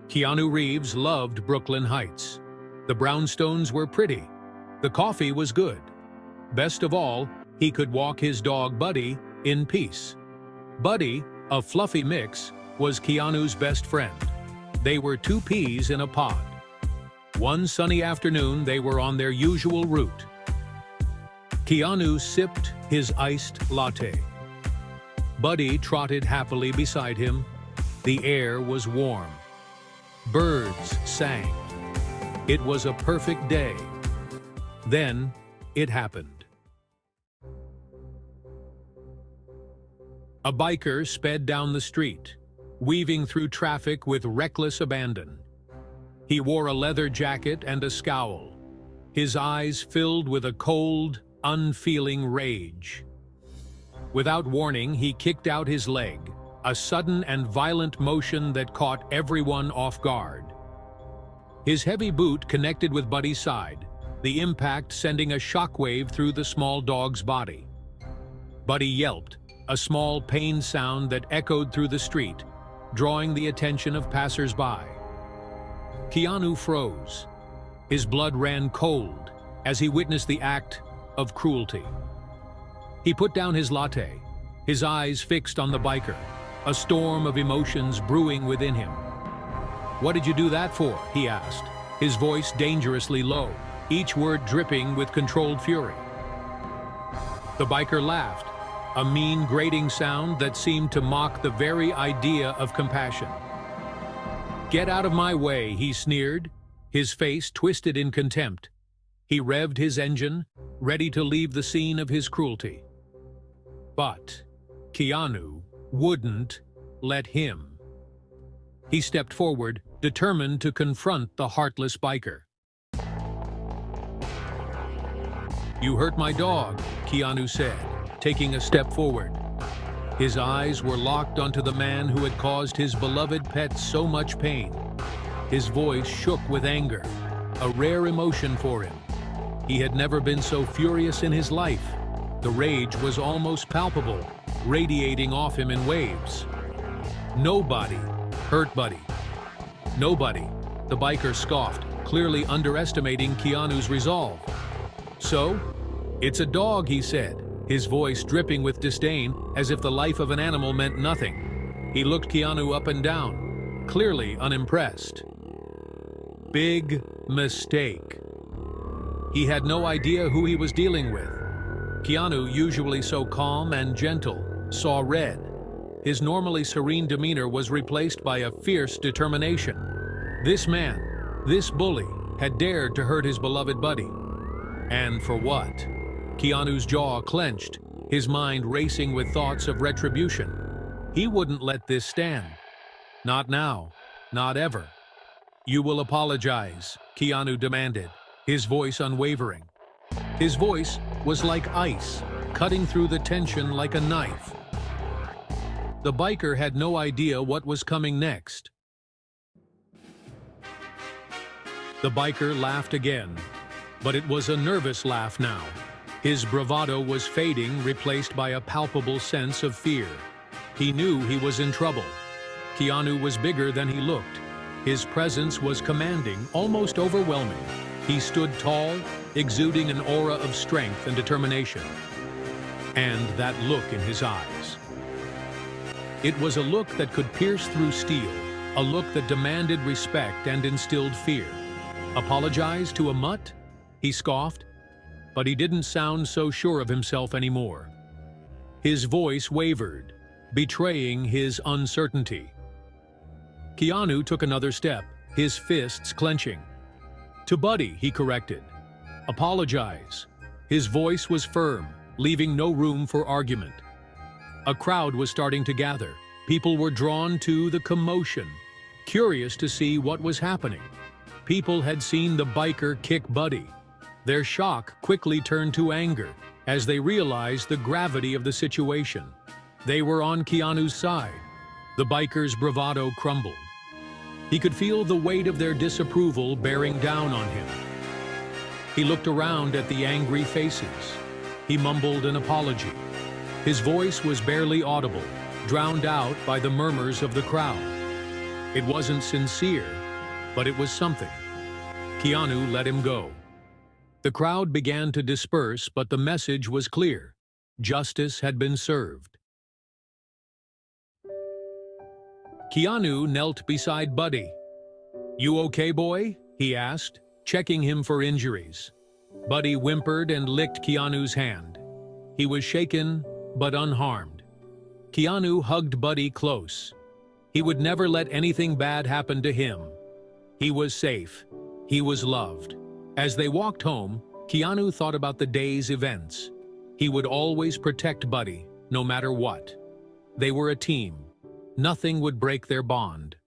Keanu Reeves loved Brooklyn Heights. The brownstones were pretty. The coffee was good. Best of all, he could walk his dog Buddy in peace. Buddy, a fluffy mix, was Keanu's best friend. They were two peas in a pod. One sunny afternoon, they were on their usual route. Keanu sipped his iced latte. Buddy trotted happily beside him. The air was warm. Birds sang. It was a perfect day. Then it happened. A biker sped down the street, weaving through traffic with reckless abandon. He wore a leather jacket and a scowl, his eyes filled with a cold, unfeeling rage. Without warning, he kicked out his leg, a sudden and violent motion that caught everyone off guard. His heavy boot connected with Buddy's side, the impact sending a shockwave through the small dog's body. Buddy yelped, a small pain sound that echoed through the street, drawing the attention of passers-by. Keanu froze. His blood ran cold as he witnessed the act of cruelty. He put down his latte, his eyes fixed on the biker, a storm of emotions brewing within him. "What did you do that for?" he asked, his voice dangerously low, each word dripping with controlled fury. The biker laughed, a mean, grating sound that seemed to mock the very idea of compassion. "Get out of my way," he sneered, his face twisted in contempt. He revved his engine, ready to leave the scene of his cruelty. But Keanu wouldn't let him. He stepped forward, determined to confront the heartless biker. "You hurt my dog," Keanu said, taking a step forward. His eyes were locked onto the man who had caused his beloved pet so much pain. His voice shook with anger, a rare emotion for him. He had never been so furious in his life. The rage was almost palpable, radiating off him in waves. "Nobody hurt Buddy." "Nobody," the biker scoffed, clearly underestimating Keanu's resolve. "So? It's a dog," he said, his voice dripping with disdain, as if the life of an animal meant nothing. He looked Keanu up and down, clearly unimpressed. Big mistake. He had no idea who he was dealing with. Keanu, usually so calm and gentle, saw red. His normally serene demeanor was replaced by a fierce determination. This man, this bully, had dared to hurt his beloved Buddy. And for what? Keanu's jaw clenched, his mind racing with thoughts of retribution. He wouldn't let this stand. Not now, not ever. "You will apologize," Keanu demanded, his voice unwavering. His voice was like ice, cutting through the tension like a knife. The biker had no idea what was coming next. The biker laughed again, but it was a nervous laugh now. His bravado was fading, replaced by a palpable sense of fear. He knew he was in trouble. Keanu was bigger than he looked. His presence was commanding, almost overwhelming. He stood tall, exuding an aura of strength and determination. And that look in his eyes. It was a look that could pierce through steel, a look that demanded respect and instilled fear. Apologize to a mutt? He scoffed. But he didn't sound so sure of himself anymore. His voice wavered, betraying his uncertainty. Keanu took another step, his fists clenching. "To Buddy," he corrected. "Apologize." His voice was firm, leaving no room for argument. A crowd was starting to gather. People were drawn to the commotion, curious to see what was happening. People had seen the biker kick Buddy. Their shock quickly turned to anger as they realized the gravity of the situation. They were on Keanu's side. The biker's bravado crumbled. He could feel the weight of their disapproval bearing down on him. He looked around at the angry faces. He mumbled an apology. His voice was barely audible, drowned out by the murmurs of the crowd. It wasn't sincere, but it was something. Keanu let him go. The crowd began to disperse, but the message was clear. Justice had been served. Keanu knelt beside Buddy. "You okay, boy?" he asked, checking him for injuries. Buddy whimpered and licked Keanu's hand. He was shaken, but unharmed. Keanu hugged Buddy close. He would never let anything bad happen to him. He was safe. He was loved. As they walked home, Keanu thought about the day's events. He would always protect Buddy, no matter what. They were a team. Nothing would break their bond.